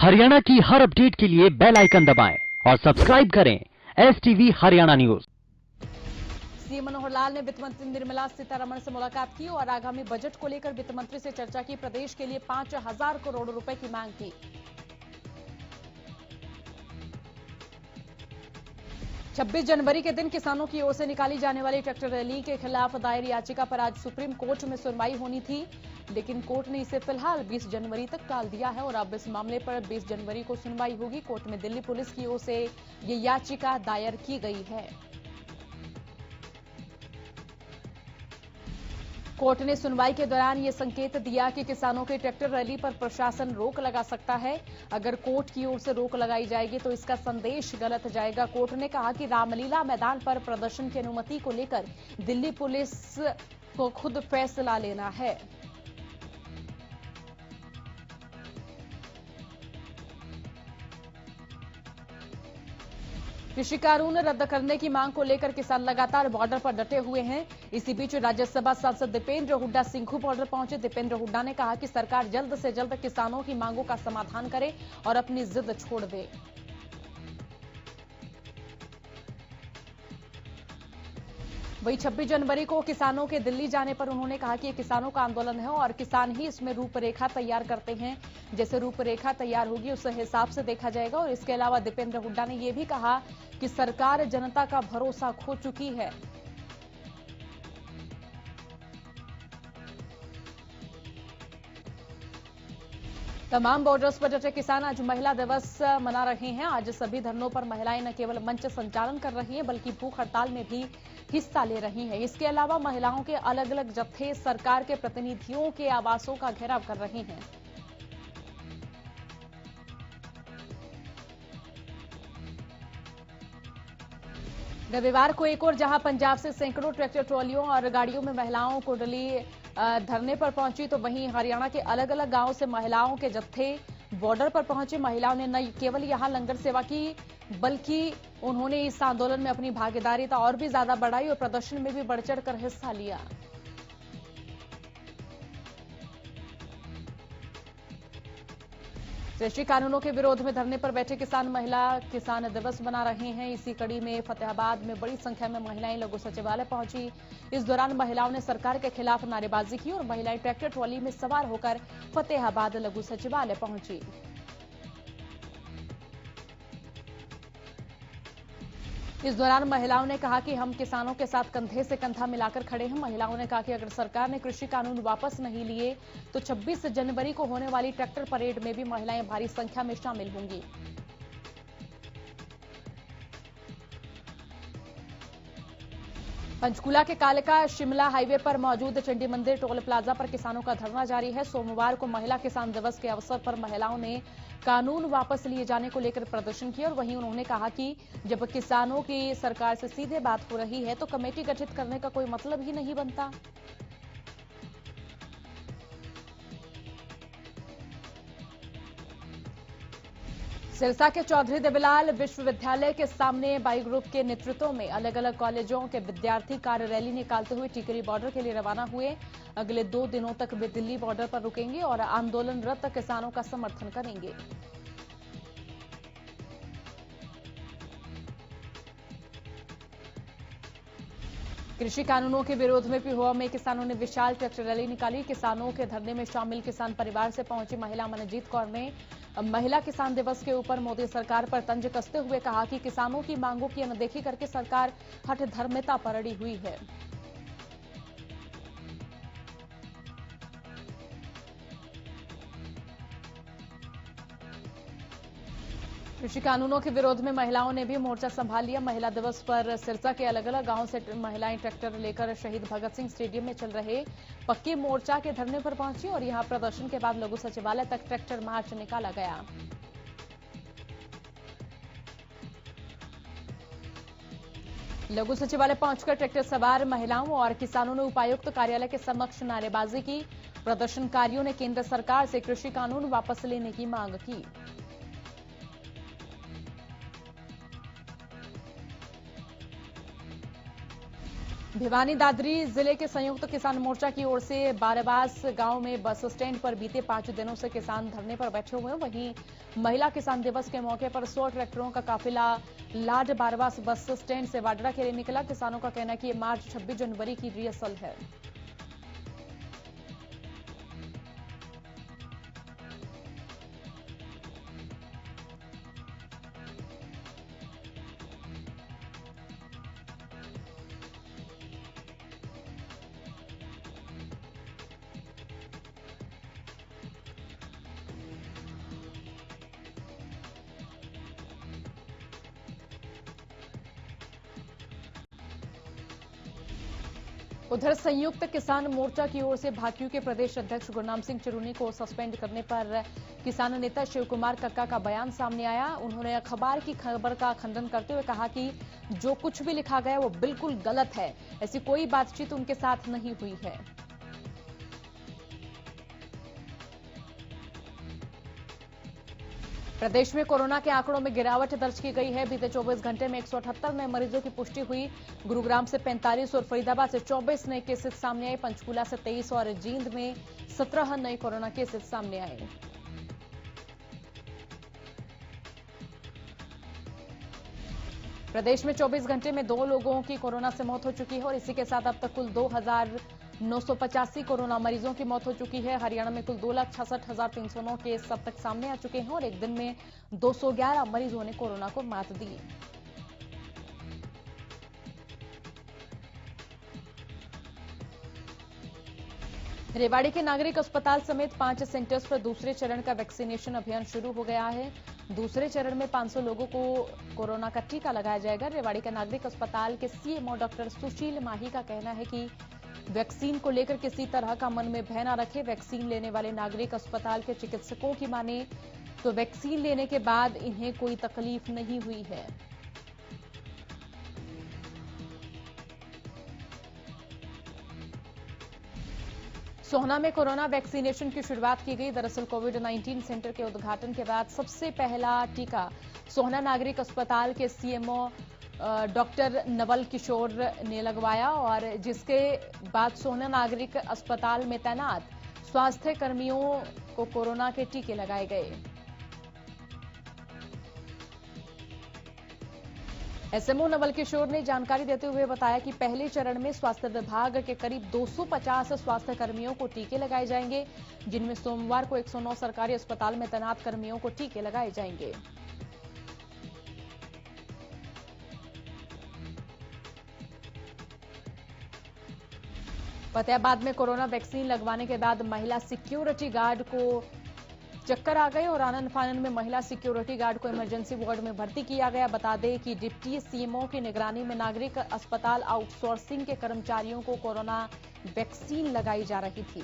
हरियाणा की हर अपडेट के लिए बेल आइकन दबाएं और सब्सक्राइब करें STV Haryana news. CM Manohar Lal ने वित्त मंत्री निर्मला सीतारमण से मुलाकात की और आगामी बजट को लेकर वित्त मंत्री से चर्चा की। प्रदेश के लिए 5,000 करोड़ रुपए की मांग की। 26 जनवरी के दिन किसानों की ओर से निकाली जाने वाली ट्रैक्टर रैली के खिलाफ दायर याचिका पर आज सुप्रीम कोर्ट में सुनवाई होनी थी, लेकिन कोर्ट ने इसे फिलहाल 20 जनवरी तक टाल दिया है और अब इस मामले पर 20 जनवरी को सुनवाई होगी। कोर्ट में दिल्ली पुलिस की ओर से ये याचिका दायर की गई है। कोर्ट ने सुनवाई के दौरान ये संकेत दिया कि किसानों की ट्रैक्टर रैली पर प्रशासन रोक लगा सकता है। अगर कोर्ट की ओर से रोक लगाई जाएगी तो इसका संदेश गलत जाएगा। कोर्ट ने कहा कि रामलीला मैदान पर प्रदर्शन की अनुमति को लेकर दिल्ली पुलिस को खुद फैसला लेना है। कृषि कानून रद्द करने की मांग को लेकर किसान लगातार बॉर्डर पर डटे हुए हैं। इसी बीच राज्यसभा सांसद दीपेंद्र हुड्डा सिंघू बॉर्डर पहुंचे। दीपेंद्र हुड्डा ने कहा कि सरकार जल्द से जल्द किसानों की मांगों का समाधान करे और अपनी जिद छोड़ दे। वहीं 26 जनवरी को किसानों के दिल्ली जाने पर उन्होंने कहा कि ये किसानों का आंदोलन है और किसान ही इसमें रूपरेखा तैयार करते हैं। जैसे रूपरेखा तैयार होगी उस हिसाब से देखा जाएगा। और इसके अलावा दीपेंद्र हुड्डा ने यह भी कहा कि सरकार जनता का भरोसा खो चुकी है। तमाम बॉर्डर्स पर डटे किसान आज महिला दिवस मना रहे हैं। आज सभी धरनों पर महिलाएं न केवल मंच संचालन कर रही हैं बल्कि भूख हड़ताल में भी हिस्सा ले रही हैं। इसके अलावा महिलाओं के अलग अलग जत्थे सरकार के प्रतिनिधियों के आवासों का घेराव कर रहे हैं। रविवार को एक और जहां पंजाब से सैकड़ों ट्रैक्टर ट्रॉलियों और गाड़ियों में महिलाओं को डली धरने पर पहुंची, तो वहीं हरियाणा के अलग अलग गांवों से महिलाओं के जत्थे बॉर्डर पर पहुंचे। महिलाओं ने न केवल यहां लंगर सेवा की बल्कि उन्होंने इस आंदोलन में अपनी भागीदारिता और भी ज्यादा बढ़ाई और प्रदर्शन में भी बढ़ चढ़कर हिस्सा लिया। कृषि कानूनों के विरोध में धरने पर बैठे किसान महिला किसान दिवस मना रहे हैं। इसी कड़ी में फतेहाबाद में बड़ी संख्या में महिलाएं लघु सचिवालय पहुंची। इस दौरान महिलाओं ने सरकार के खिलाफ नारेबाजी की और महिलाएं ट्रैक्टर ट्रॉली में सवार होकर फतेहाबाद लघु सचिवालय पहुंची। इस दौरान महिलाओं ने कहा कि हम किसानों के साथ कंधे से कंधा मिलाकर खड़े हैं। महिलाओं ने कहा कि अगर सरकार ने कृषि कानून वापस नहीं लिए तो 26 जनवरी को होने वाली ट्रैक्टर परेड में भी महिलाएं भारी संख्या में शामिल होंगी। पंचकूला के कालका शिमला हाईवे पर मौजूद चंडी मंदिर टोल प्लाजा पर किसानों का धरना जारी है। सोमवार को महिला किसान दिवस के अवसर पर महिलाओं ने कानून वापस लिए जाने को लेकर प्रदर्शन किया और वहीं उन्होंने कहा कि जब किसानों की सरकार से सीधे बात हो रही है तो कमेटी गठित करने का कोई मतलब ही नहीं बनता। सिरसा के चौधरी देवीलाल विश्वविद्यालय के सामने बाई ग्रुप के नेतृत्व में अलग अलग कॉलेजों के विद्यार्थी कार रैली निकालते हुए टिकरी बॉर्डर के लिए रवाना हुए। अगले 2 दिनों तक वे दिल्ली बॉर्डर पर रुकेंगे और आंदोलनरत किसानों का समर्थन करेंगे। कृषि कानूनों के विरोध में पिहोवा में किसानों ने विशाल ट्रैक्टर रैली निकाली। किसानों के धरने में शामिल किसान परिवार से पहुंची महिला मनजीत कौर ने महिला किसान दिवस के ऊपर मोदी सरकार पर तंज कसते हुए कहा कि किसानों की मांगों की अनदेखी करके सरकार हठधर्मिता पर अड़ी हुई है। कृषि कानूनों के विरोध में महिलाओं ने भी मोर्चा संभाल लिया। महिला दिवस पर सिरसा के अलग अलग गांवों से महिलाएं ट्रैक्टर लेकर शहीद भगत सिंह स्टेडियम में चल रहे पक्के मोर्चा के धरने पर पहुंची और यहां प्रदर्शन के बाद लघु सचिवालय तक ट्रैक्टर मार्च निकाला गया। लघु सचिवालय पहुंचकर ट्रैक्टर सवार महिलाओं और किसानों ने उपायुक्त कार्यालय के समक्ष नारेबाजी की। प्रदर्शनकारियों ने केंद्र सरकार से कृषि कानून वापस लेने की मांग की। भिवानी दादरी जिले के संयुक्त किसान मोर्चा की ओर से बाराबास गांव में बस स्टैंड पर बीते 5 दिनों से किसान धरने पर बैठे हुए हैं। वहीं महिला किसान दिवस के मौके पर 100 ट्रैक्टरों का काफिला लाड बाराबास बस स्टैंड से वाडरा के लिए निकला। किसानों का कहना है कि ये मार्च 26 जनवरी की रिहर्सल है। उधर संयुक्त किसान मोर्चा की ओर से भाकियू के प्रदेश अध्यक्ष गुरनाम सिंह चिरूनी को सस्पेंड करने पर किसान नेता शिव कुमार कक्का का बयान सामने आया। उन्होंने अखबार की खबर का खंडन करते हुए कहा कि जो कुछ भी लिखा गया वो बिल्कुल गलत है, ऐसी कोई बातचीत उनके साथ नहीं हुई है। प्रदेश में कोरोना के आंकड़ों में गिरावट दर्ज की गई है। बीते 24 घंटे में 178 नए मरीजों की पुष्टि हुई। गुरुग्राम से 45 और फरीदाबाद से 24 नए केसेस सामने आए। पंचकूला से 23 और जींद में 17 नए कोरोना केसेस सामने आए। प्रदेश में 24 घंटे में 2 लोगों की कोरोना से मौत हो चुकी है और इसी के साथ अब तक कुल 2,985 कोरोना मरीजों की मौत हो चुकी है। हरियाणा में कुल 2,66,309 केस अब तक सामने आ चुके हैं और एक दिन में 211 मरीजों ने कोरोना को मात दी। रेवाड़ी के नागरिक अस्पताल समेत 5 सेंटर्स पर दूसरे चरण का वैक्सीनेशन अभियान शुरू हो गया है। दूसरे चरण में 500 लोगों को कोरोना का टीका लगाया जाएगा। रेवाड़ी के नागरिक अस्पताल के सीएमओ डॉक्टर सुशील माही का कहना है कि वैक्सीन को लेकर किसी तरह का मन में भय न रखे। वैक्सीन लेने वाले नागरिक अस्पताल के चिकित्सकों की माने तो वैक्सीन लेने के बाद इन्हें कोई तकलीफ नहीं हुई है। सोहना में कोरोना वैक्सीनेशन की शुरुआत की गई। दरअसल कोविड-19 सेंटर के उद्घाटन के बाद सबसे पहला टीका सोहना नागरिक अस्पताल के सीएमओ डॉक्टर नवल किशोर ने लगवाया और जिसके बाद सोहना नागरिक अस्पताल में तैनात स्वास्थ्य कर्मियों को कोरोना के टीके लगाए गए। एसएमओ नवल किशोर ने जानकारी देते हुए बताया कि पहले चरण में स्वास्थ्य विभाग के करीब 250 स्वास्थ्य कर्मियों को टीके लगाए जाएंगे, जिनमें सोमवार को 109 सरकारी अस्पताल में तैनात कर्मियों को टीके लगाए जाएंगे। फतेहाबाद में कोरोना वैक्सीन लगवाने के बाद महिला सिक्योरिटी गार्ड को चक्कर आ गए और आनन फानन में महिला सिक्योरिटी गार्ड को इमरजेंसी वार्ड में भर्ती किया गया। बता दें कि डिप्टी सीएमओ की निगरानी में नागरिक अस्पताल आउटसोर्सिंग के कर्मचारियों को कोरोना वैक्सीन लगाई जा रही थी।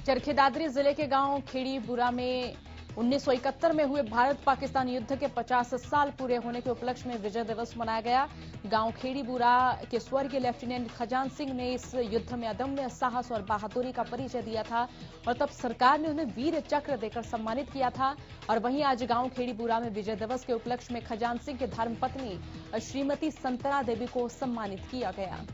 चरखी दादरी जिले के गांव खेड़ीबुरा में 1971 में हुए भारत पाकिस्तान युद्ध के 50 साल पूरे होने के उपलक्ष्य में विजय दिवस मनाया गया। गांव खेड़ीबुरा के स्वर्गीय लेफ्टिनेंट खजान सिंह ने इस युद्ध में अदम्य साहस और बहादुरी का परिचय दिया था और तब सरकार ने उन्हें वीर चक्र देकर सम्मानित किया था। और वहीं आज गांव खेड़ीबुरा में विजय दिवस के उपलक्ष्य में खजान सिंह की धर्मपत्नी श्रीमती संतना देवी को सम्मानित किया गया।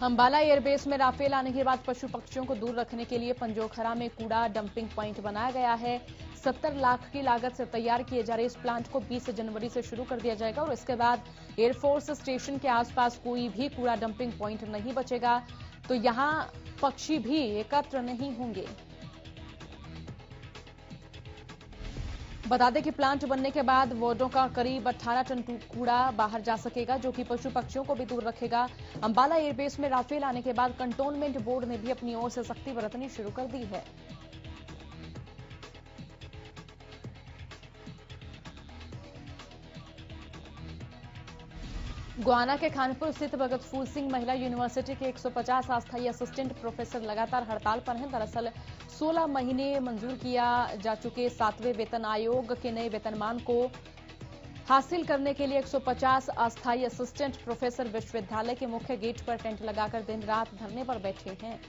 अंबाला एयरबेस में राफेल आने के बाद पशु पक्षियों को दूर रखने के लिए पंजोखरा में कूड़ा डंपिंग पॉइंट बनाया गया है। 70 लाख की लागत से तैयार किए जा रहे इस प्लांट को 20 जनवरी से शुरू कर दिया जाएगा और इसके बाद एयरफोर्स स्टेशन के आसपास कोई भी कूड़ा डंपिंग पॉइंट नहीं बचेगा, तो यहां पक्षी भी एकत्र नहीं होंगे। बता दें कि प्लांट बनने के बाद वार्डों का करीब 18 टन कूड़ा बाहर जा सकेगा, जो कि पशु पक्षियों को भी दूर रखेगा। अंबाला एयरबेस में राफेल आने के बाद कंटोनमेंट बोर्ड ने भी अपनी ओर से सख्ती बरतनी शुरू कर दी है। गोहाना के खानपुर स्थित भगत फूल सिंह महिला यूनिवर्सिटी के 150 अस्थायी असिस्टेंट प्रोफेसर लगातार हड़ताल पर हैं। दरअसल 16 महीने मंजूर किया जा चुके 7वें वेतन आयोग के नए वेतनमान को हासिल करने के लिए 150 अस्थायी असिस्टेंट प्रोफेसर विश्वविद्यालय के मुख्य गेट पर टेंट लगाकर दिन रात धरने पर बैठे हैं।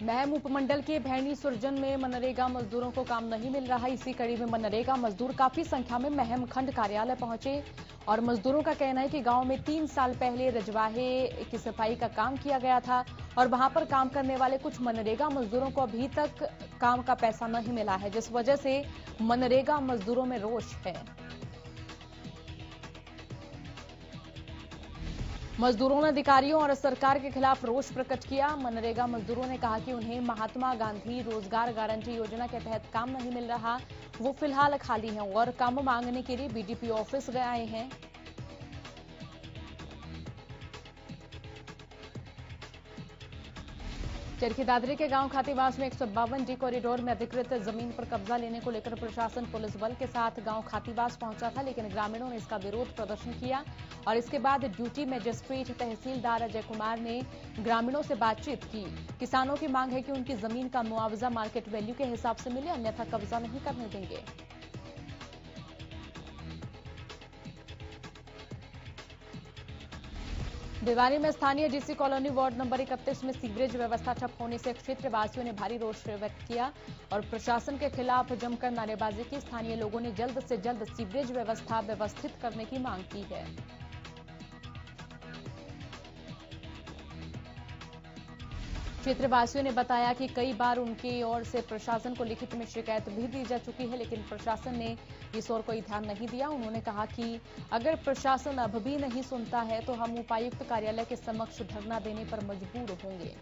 महम उपमंडल के भैणी सुरजन में मनरेगा मजदूरों को काम नहीं मिल रहा। इसी कड़ी में मनरेगा मजदूर काफी संख्या में महम खंड कार्यालय पहुंचे और मजदूरों का कहना है कि गांव में 3 साल पहले रजवाहे की सफाई का काम किया गया था और वहां पर काम करने वाले कुछ मनरेगा मजदूरों को अभी तक काम का पैसा नहीं मिला है, जिस वजह से मनरेगा मजदूरों में रोष है। मजदूरों ने अधिकारियों और सरकार के खिलाफ रोष प्रकट किया। मनरेगा मजदूरों ने कहा कि उन्हें महात्मा गांधी रोजगार गारंटी योजना के तहत काम नहीं मिल रहा। वो फिलहाल खाली हैं और काम मांगने के लिए बीडीपी ऑफिस गए आए हैं। चरखी दादरी के गांव खातीवास में 152 डी कॉरिडोर में अधिकृत जमीन पर कब्जा लेने को लेकर प्रशासन पुलिस बल के साथ गांव खातीवास पहुंचा था, लेकिन ग्रामीणों ने इसका विरोध प्रदर्शन किया और इसके बाद ड्यूटी मजिस्ट्रेट तहसीलदार अजय कुमार ने ग्रामीणों से बातचीत की। किसानों की मांग है कि उनकी जमीन का मुआवजा मार्केट वैल्यू के हिसाब से मिले, अन्यथा कब्जा नहीं करने देंगे। भिवानी में स्थानीय डीसी कॉलोनी वार्ड नंबर 31 में सीवरेज व्यवस्था ठप होने से क्षेत्रवासियों ने भारी रोष व्यक्त किया और प्रशासन के खिलाफ जमकर नारेबाजी की। स्थानीय लोगों ने जल्द से जल्द सीवरेज व्यवस्था व्यवस्थित करने की मांग की है। क्षेत्रवासियों ने बताया कि कई बार उनकी ओर से प्रशासन को लिखित में शिकायत भी दी जा चुकी है, लेकिन प्रशासन ने इस ओर कोई ध्यान नहीं दिया। उन्होंने कहा कि अगर प्रशासन अब भी नहीं सुनता है तो हम उपायुक्त कार्यालय के समक्ष धरना देने पर मजबूर होंगे।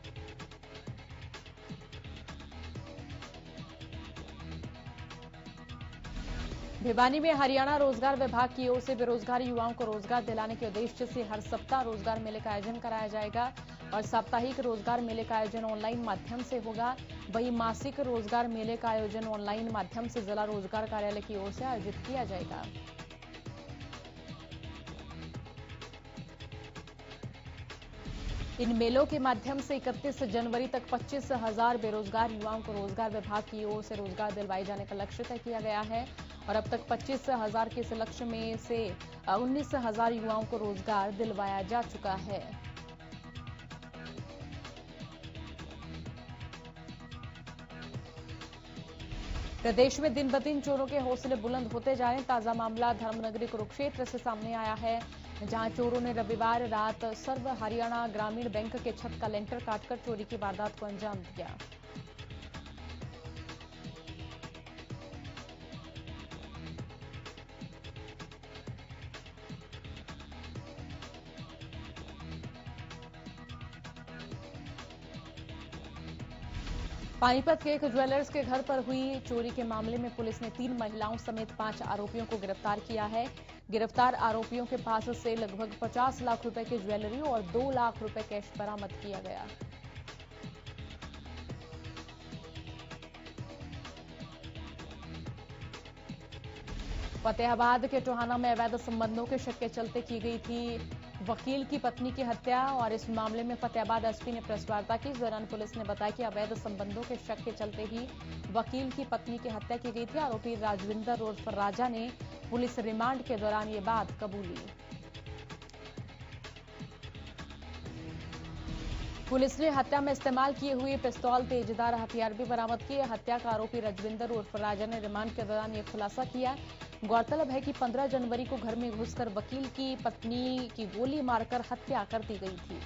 भिवानी में हरियाणा रोजगार विभाग की ओर से बेरोजगार युवाओं को रोजगार दिलाने के उद्देश्य से हर सप्ताह रोजगार मेले का आयोजन कराया जाएगा और साप्ताहिक रोजगार मेले का आयोजन ऑनलाइन माध्यम से होगा। वहीं मासिक रोजगार मेले का आयोजन ऑनलाइन माध्यम से जिला रोजगार कार्यालय की ओर से आयोजित किया जाएगा। इन मेलों के माध्यम से 31 जनवरी तक 25,000 बेरोजगार युवाओं को रोजगार विभाग की ओर से रोजगार दिलवाए जाने का लक्ष्य तय किया गया है और अब तक 25,000 के इस लक्ष्य में से 19,000 युवाओं को रोजगार दिलवाया जा चुका है। प्रदेश में दिन ब दिन चोरों के हौसले बुलंद होते जा रहे हैं। ताजा मामला धर्मनगरी कुरुक्षेत्र से सामने आया है, जहां चोरों ने रविवार रात सर्व हरियाणा ग्रामीण बैंक के छत का लेंटर काटकर चोरी की वारदात को अंजाम दिया। पानीपत के एक ज्वेलर्स के घर पर हुई चोरी के मामले में पुलिस ने 3 महिलाओं समेत 5 आरोपियों को गिरफ्तार किया है। गिरफ्तार आरोपियों के पास से लगभग 50 लाख रुपए की ज्वेलरी और 2 लाख रुपए कैश बरामद किया गया। फतेहाबाद के टोहाना में अवैध संबंधों के शक के चलते की गई थी वकील की पत्नी की हत्या और इस मामले में फतेहाबाद एसपी ने प्रेस वार्ता की। इस दौरान पुलिस ने बताया कि अवैध संबंधों के शक के चलते ही वकील की पत्नी की हत्या की गई थी। आरोपी राजविंदर उर्फ राजा ने पुलिस रिमांड के दौरान ये बात कबूली। पुलिस ने हत्या में इस्तेमाल किए हुए पिस्तौल, तेजदार हथियार भी बरामद किए। हत्या का आरोपी राजविंदर उर्फ राजा ने रिमांड के दौरान यह खुलासा किया। गौरतलब है कि 15 जनवरी को घर में घुसकर वकील की पत्नी की गोली मारकर हत्या कर दी गई थी।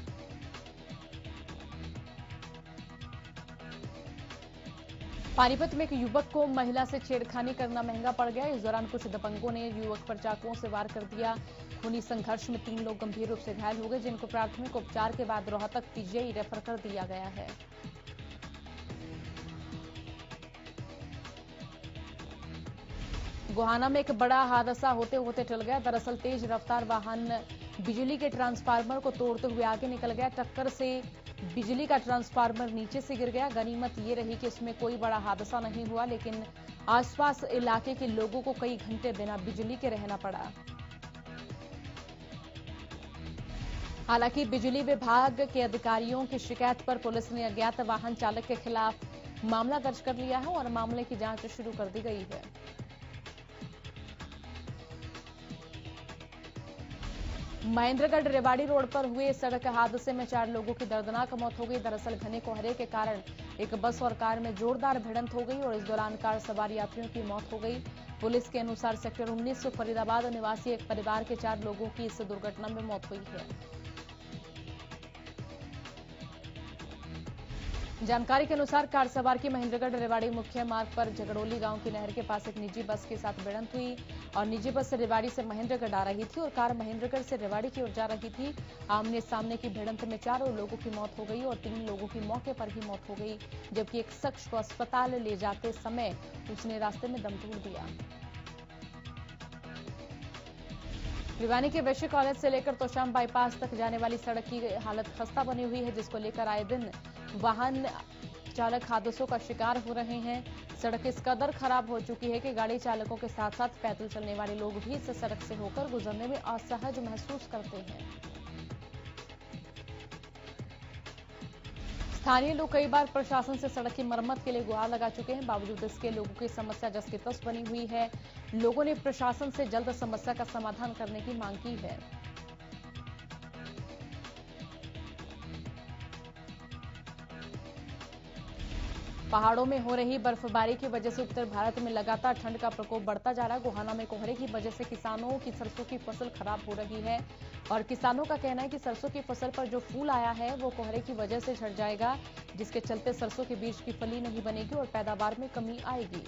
पानीपत में एक युवक को महिला से छेड़खानी करना महंगा पड़ गया। इस दौरान कुछ दबंगों ने युवक पर चाकुओं से वार कर दिया। खूनी संघर्ष में 3 लोग गंभीर रूप से घायल हो गए, जिनको प्राथमिक उपचार के बाद रोहतक पीजीआई रेफर कर दिया गया है। गोहाना में एक बड़ा हादसा होते होते टल गया। दरअसल तेज रफ्तार वाहन बिजली के ट्रांसफार्मर को तोड़ते हुए आगे निकल गया। टक्कर से बिजली का ट्रांसफार्मर नीचे से गिर गया। गनीमत ये रही कि इसमें कोई बड़ा हादसा नहीं हुआ, लेकिन आसपास इलाके के लोगों को कई घंटे बिना बिजली के रहना पड़ा। हालांकि बिजली विभाग के अधिकारियों की शिकायत पर पुलिस ने अज्ञात वाहन चालक के खिलाफ मामला दर्ज कर लिया है और मामले की जांच शुरू कर दी गई है। महेंद्रगढ़ रेवाड़ी रोड पर हुए सड़क हादसे में 4 लोगों की दर्दनाक मौत हो गई। दरअसल घने कोहरे के कारण एक बस और कार में जोरदार भिड़ंत हो गई और इस दौरान कार सवार यात्रियों की मौत हो गई। पुलिस के अनुसार सेक्टर 19 फरीदाबाद निवासी एक परिवार के 4 लोगों की इस दुर्घटना में मौत हुई है। जानकारी के अनुसार कार सवार की महेंद्रगढ़ रेवाड़ी मुख्य मार्ग पर झगड़ोली गांव की नहर के पास एक निजी बस के साथ भिड़ंत हुई और निजी बस रेवाड़ी से महेंद्रगढ़ आ रही थी और कार महेंद्रगढ़ से रेवाड़ी की ओर जा रही थी। आमने सामने की भिड़ंत में 4 लोगों की मौत हो गई और 3 लोगों की मौके पर ही मौत हो गई, जबकि एक शख्स को अस्पताल ले जाते समय उसने रास्ते में दम तोड़ दिया। भिवानी के वैश्य कॉलेज से लेकर तोशाम बाईपास तक जाने वाली सड़क की हालत खस्ता बनी हुई है, जिसको लेकर आए दिन वाहन चालक हादसों का शिकार हो रहे हैं। सड़क इस कदर खराब हो चुकी है कि गाड़ी चालकों के साथ साथ पैदल चलने वाले लोग भी इस सड़क से होकर गुजरने में असहज महसूस करते हैं। स्थानीय लोग कई बार प्रशासन से सड़क की मरम्मत के लिए गुहार लगा चुके हैं, बावजूद इसके लोगों की समस्या जस की तस बनी हुई है। लोगों ने प्रशासन से जल्द समस्या का समाधान करने की मांग की है। पहाड़ों में हो रही बर्फबारी की वजह से उत्तर भारत में लगातार ठंड का प्रकोप बढ़ता जा रहा है। गोहाना में कोहरे की वजह से किसानों की सरसों की फसल खराब हो रही है और किसानों का कहना है कि सरसों की फसल पर जो फूल आया है वो कोहरे की वजह से झड़ जाएगा, जिसके चलते सरसों के बीज की फली नहीं बनेगी और पैदावार में कमी आएगी।